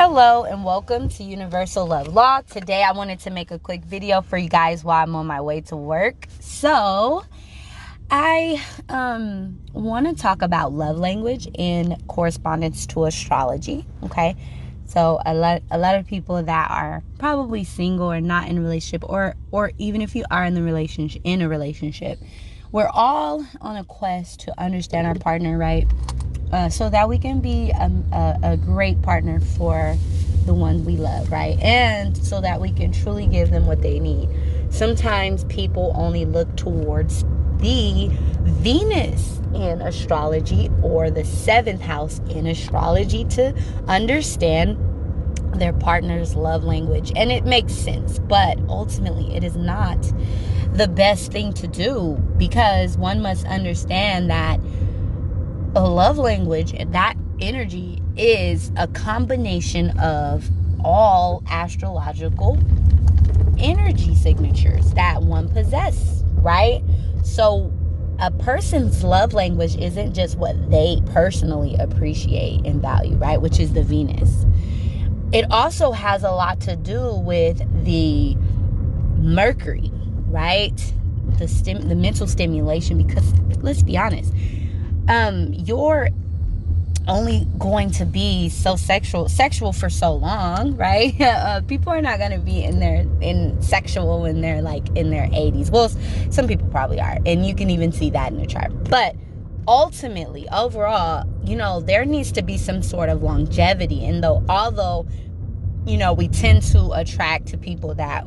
Hello and welcome to Universal Love Law. Today I wanted to make a quick video for you guys while I'm on my way to work. So I want to talk about love language in correspondence to astrology. Okay, so a lot of people that are probably single or not in a relationship, or even if you are in a relationship, we're all on a quest to understand our partner, right? So that we can be a great partner for the one we love, right? And so that we can truly give them what they need. Sometimes people only look towards the Venus in astrology or the seventh house in astrology to understand their partner's love language. And it makes sense, but ultimately it is not the best thing to do, because one must understand that a love language, that energy, is a combination of all astrological energy signatures that one possesses, right? So a person's love language isn't just what they personally appreciate and value, right? Which is the Venus. It also has a lot to do with the Mercury, right? The mental stimulation, because let's be honest, you're only going to be so sexual for so long, right? People are not going to be sexual when they're like in their 80s. Well, some people probably are, and you can even see that in the chart. But ultimately, overall, there needs to be some sort of longevity. And although we tend to attract to people that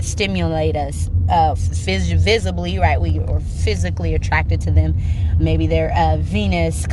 stimulate us visibly, right? We are physically attracted to them. Maybe they're Venus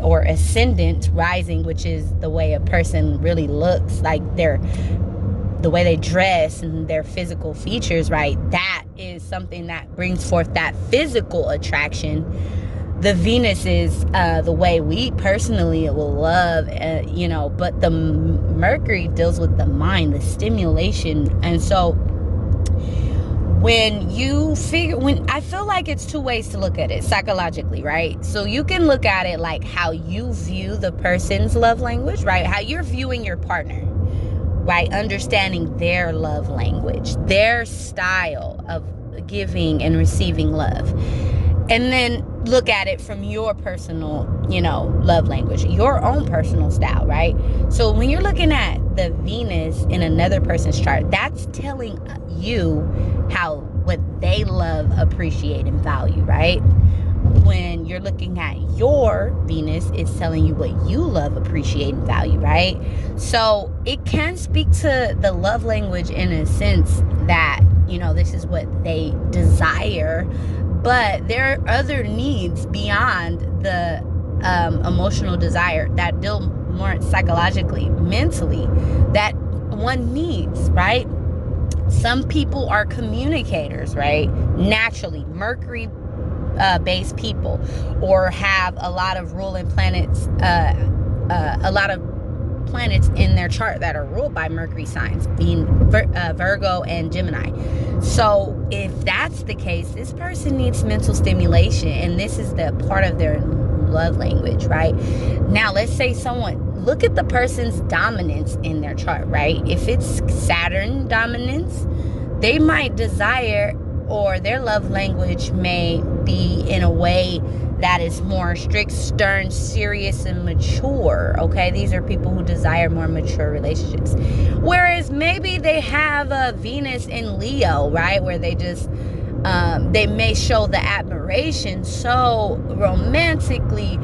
or ascendant rising, which is the way a person really looks, like the way they dress and their physical features, right? That is something that brings forth that physical attraction. The Venus is the way we personally will love, but the Mercury deals with the mind, the stimulation. And so I feel like it's two ways to look at it psychologically, right? So you can look at it like how you view the person's love language, right? How you're viewing your partner, right? Understanding their love language, their style of giving and receiving love. And then look at it from your personal, love language, your own personal style, right? So when you're looking at the Venus in another person's chart, that's telling you what they love, appreciate, and value, right? When you're looking at your Venus, it's telling you what you love, appreciate, and value, right? So it can speak to the love language in a sense that, this is what they desire. But there are other needs beyond the emotional desire that deal more psychologically, mentally, that one needs, right? Some people are communicators, right? Naturally, Mercury based people, or have a lot of ruling planets, a lot of planets in their chart that are ruled by Mercury signs, being Virgo and Gemini. So if that's the case, this person needs mental stimulation, and this is the part of their love language, right? Now, let's say look at the person's dominance in their chart, right? If it's Saturn dominance, they might desire, or their love language may be in a way that is more strict, stern, serious, and mature, okay? These are people who desire more mature relationships. Whereas maybe they have a Venus in Leo, right? Where they just, they may show the admiration so romantically,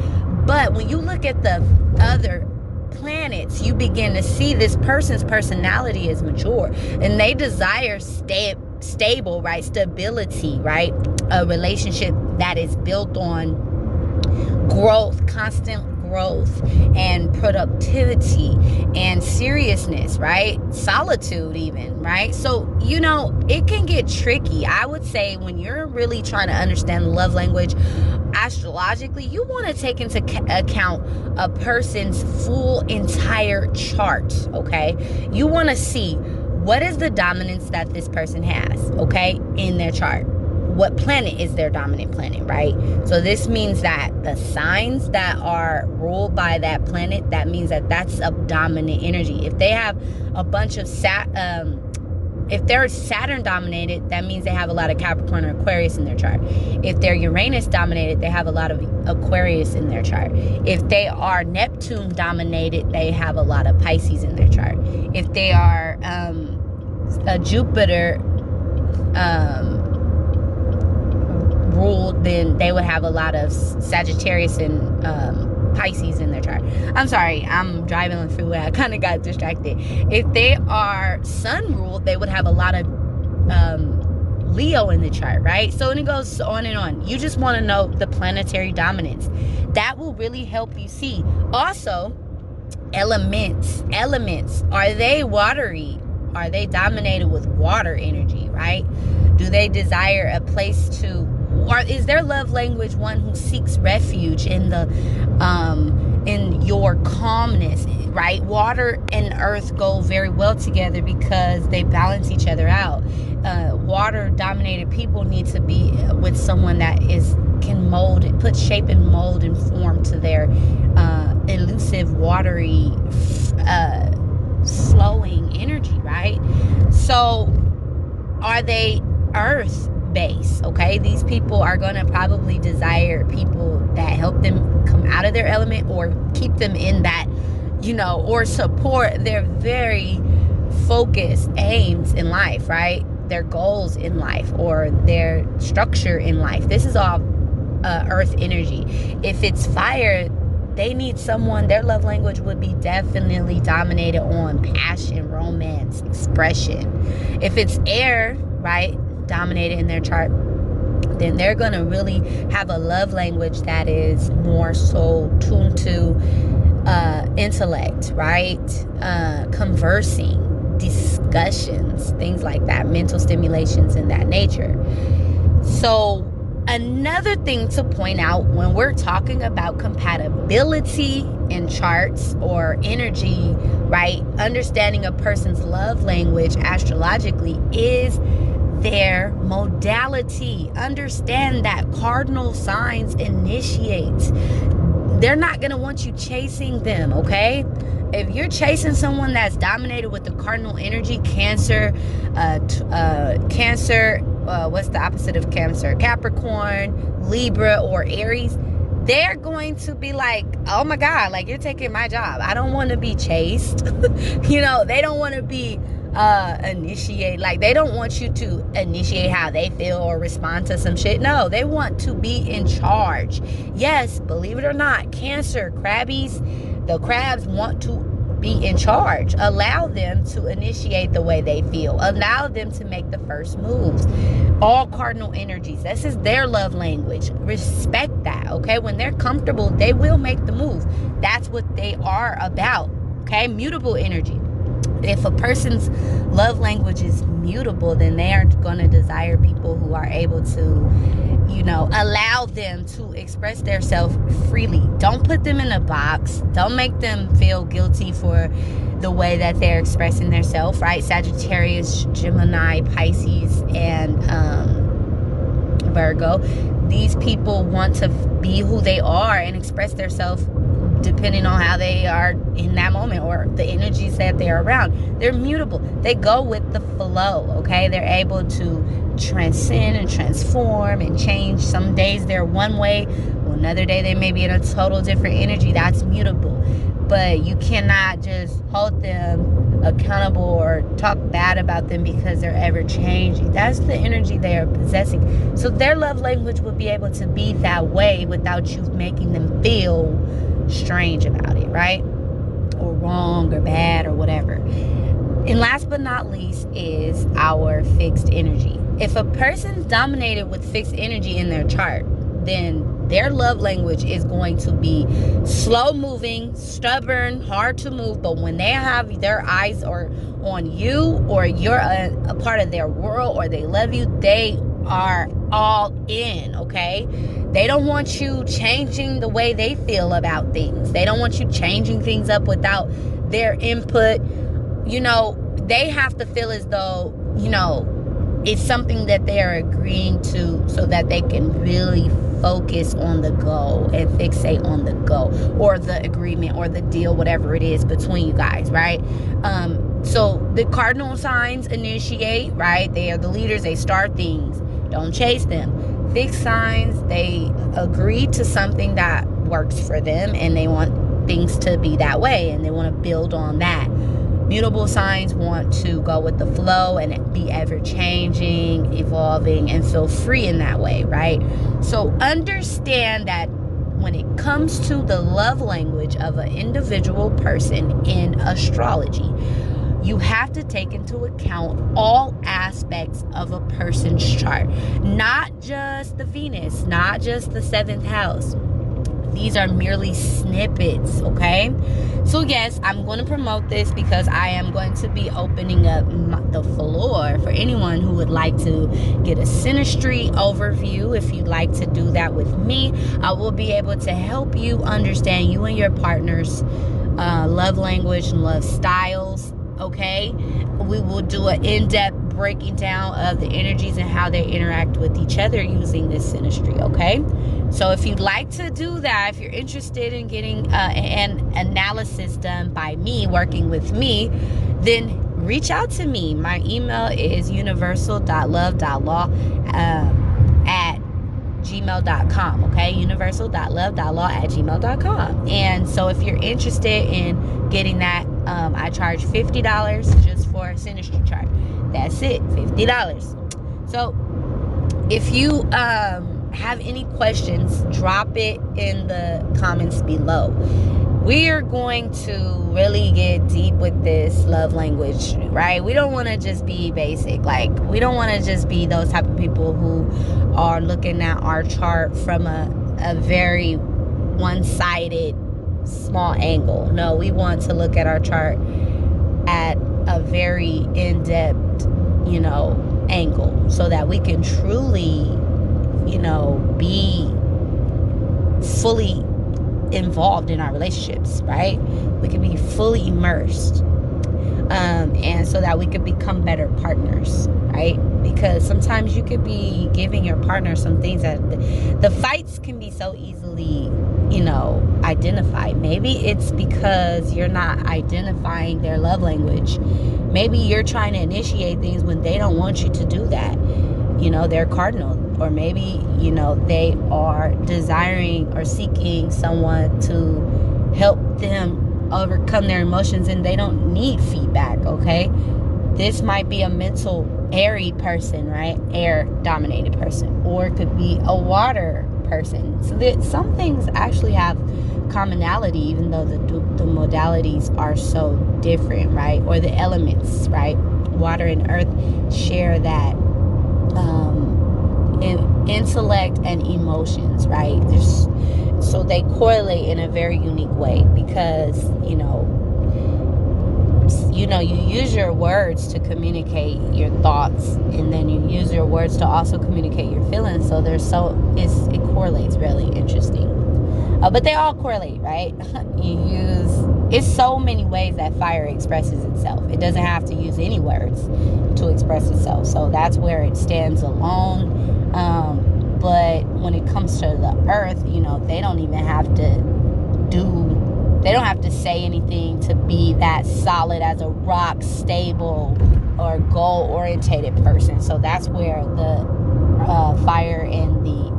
but when you look at the other planets, you begin to see this person's personality is mature, and they desire stable, right? Stability, right? A relationship that is built on growth, constant growth, and productivity, and seriousness, right? Solitude even, right? So, it can get tricky. I would say when you're really trying to understand love language astrologically, you want to take into account a person's full entire chart, okay? You want to see what is the dominance that this person has, okay, in their chart. what planet is their dominant planet, right? So this means that the signs that are ruled by that planet, that means that that's a dominant energy. If they have a bunch of if they're Saturn dominated, that means they have a lot of Capricorn or Aquarius in their chart. If they're Uranus dominated, they have a lot of Aquarius in their chart. If they are Neptune dominated, they have a lot of Pisces in their chart. If they are a Jupiter ruled, then they would have a lot of Sagittarius and Pisces in their chart. I'm sorry, I'm driving on the freeway. I kind of got distracted. If they are Sun ruled, they would have a lot of Leo in the chart, right? So it goes on and on. You just want to know the planetary dominance. That will really help you see. Also, elements. Are they watery? Are they dominated with water energy, right? Do they desire a place to, or is their love language one who seeks refuge in the in your calmness, right? Water and earth go very well together because they balance each other out. Water dominated people need to be with someone that can mold, put shape and mold and form to their elusive, watery, flowing energy, right? So are they earth based? Okay, these people are going to probably desire people that help them come out of their element or keep them in that, or support their very focused aims in life, right? Their goals in life or their structure in life. This is all earth energy. If it's fire, they need someone, their love language would be definitely dominated on passion, romance, expression. If it's air, right, dominated in their chart, then they're going to really have a love language that is more so tuned to intellect, right? Conversing, discussions, things like that, mental stimulations in that nature. So another thing to point out when we're talking about compatibility in charts or energy, right? Understanding a person's love language astrologically is their modality. Understand that cardinal signs initiate. They're not going to want you chasing them, okay? If you're chasing someone that's dominated with the cardinal energy, Cancer, what's the opposite of Cancer? Capricorn, Libra, or Aries, they're going to be like, oh my God, like, you're taking my job. I don't want to be chased. They don't want to be initiate, like, they don't want you to initiate how they feel or respond to some shit. No, they want to be in charge. Yes, believe it or not, Cancer, the crabs want to be in charge. Allow them to initiate the way they feel. Allow them to make the first moves. All cardinal energies, this is their love language. Respect that, okay? When they're comfortable, they will make the move. That's what they are about, okay? Mutable energy. If a person's love language is mutable, then they are going to desire people who are able to, allow them to express themselves freely. Don't put them in a box. Don't make them feel guilty for the way that they're expressing themselves, right? Sagittarius, Gemini, Pisces, and Virgo. These people want to be who they are and express themselves depending on how they are in that moment or the energies that they're around. They're mutable. They go with the flow, okay? They're able to transcend and transform and change. Some days they're one way, well, another day they may be in a total different energy. That's mutable. But you cannot just hold them accountable or talk bad about them because they're ever changing. That's the energy they are possessing. So their love language will be able to be that way without you making them feel strange about it, right? Or wrong or bad or whatever. And last but not least is our fixed energy. If a person's dominated with fixed energy in their chart, then their love language is going to be slow moving, stubborn, hard to move. But when they have their eyes or on you, or you're a part of their world, or they love you, they are all in, okay? They don't want you changing the way they feel about things. They don't want you changing things up without their input. They have to feel as though, it's something that they are agreeing to so that they can really focus on the goal and fixate on the goal or the agreement or the deal, whatever it is between you guys, right? So the cardinal signs initiate, right? They are the leaders. They start things. Don't chase them. Fixed signs, they agree to something that works for them and they want things to be that way and they want to build on that. Mutable signs want to go with the flow and be ever-changing, evolving, and feel free in that way, right? So understand that when it comes to the love language of an individual person in astrology, you have to take into account all aspects of a person's chart, not just the Venus, not just the 7th house. These are merely snippets, okay? So yes, I'm going to promote this because I am going to be opening up the floor for anyone who would like to get a synastry overview. If you'd like to do that with me, I will be able to help you understand you and your partner's love language and love styles, okay? We will do an in-depth breaking down of the energies and how they interact with each other using this synastry, okay? So if you'd like to do that, if you're interested in getting an analysis done by me, working with me, then reach out to me. My email is universal.love.law at gmail.com, okay? universal.love.law@gmail.com. And so if you're interested in getting that, I charge $50 just for a synastry chart. That's it, $50. So if you have any questions, drop it in the comments below. We are going to really get deep with this love language, right? We don't want to just be basic. Like, we don't want to just be those type of people who are looking at our chart from a very one-sided small angle. No, we want to look at our chart at a very in-depth, angle so that we can truly be fully involved in our relationships, right? We can be fully immersed, and so that we could become better partners, right? Because sometimes you could be giving your partner some things that the fights can be so easily, identified. Maybe it's because you're not identifying their love language. Maybe you're trying to initiate things when they don't want you to do that. They're cardinal. Or maybe, they are desiring or seeking someone to help them overcome their emotions and they don't need feedback, okay? This might be a mental, airy person, right? Air-dominated person. Or it could be a water person. So that some things actually have commonality, even though the modalities are so different, right? Or the elements, right? Water and earth share that intellect and emotions, right? So they correlate in a very unique way because you use your words to communicate your thoughts, and then you use your words to also communicate your feelings. So it correlates really interesting. But they all correlate, right? It's so many ways that fire expresses itself. It doesn't have to use any words to express itself. So that's where it stands alone. But when it comes to the earth, they don't even have to they don't have to say anything to be that solid as a rock, stable, or goal-orientated person. So that's where the fire and the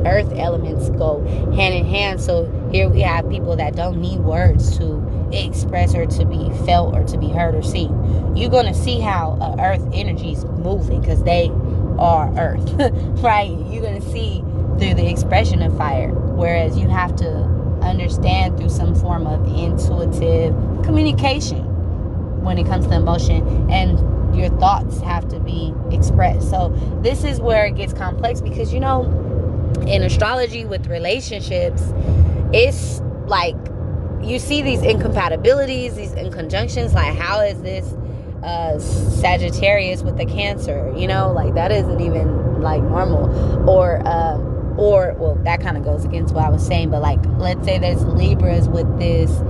earth elements go hand in hand. So here we have people that don't need words to express or to be felt or to be heard or seen. You're going to see how earth energy is moving because they are earth, right? You're going to see through the expression of fire, whereas you have to understand through some form of intuitive communication when it comes to emotion, and your thoughts have to be expressed. So this is where it gets complex because in astrology with relationships, it's like you see these incompatibilities, these inconjunctions, like how is this Sagittarius with the Cancer, like that isn't even like normal, or well, that kind of goes against what I was saying, but like let's say there's Libras with this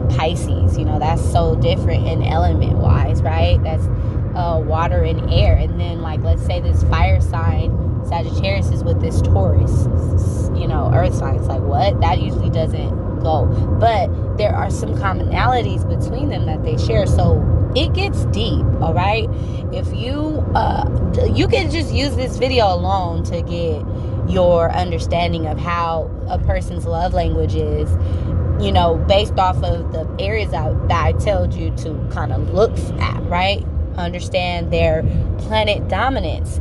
Pisces, that's so different in element wise, right? water and air. And then, like, let's say this fire sign Sagittarius is with this Taurus, earth sign. It's like, what? That usually doesn't go. But there are some commonalities between them that they share. So it gets deep, all right? If you can just use this video alone to get your understanding of how a person's love language is, based off of the areas that I told you to kind of look at, right? Understand their planet dominance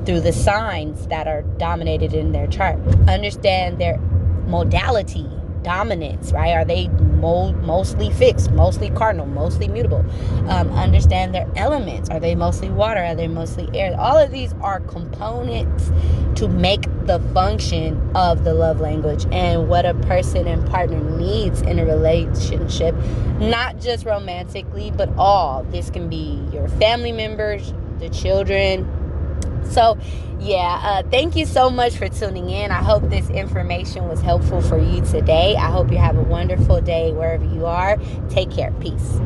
through the signs that are dominated in their chart. Understand their modality dominance, right? Are they mostly fixed, mostly cardinal, mostly mutable? Understand their elements. Are they mostly water? Are they mostly air? All of these are components to make the function of the love language and what a person and partner needs in a relationship, not just romantically, but all. This can be your family members, the children. So thank you so much for tuning in. I hope this information was helpful for you today. I hope you have a wonderful day wherever you are. Take care. Peace.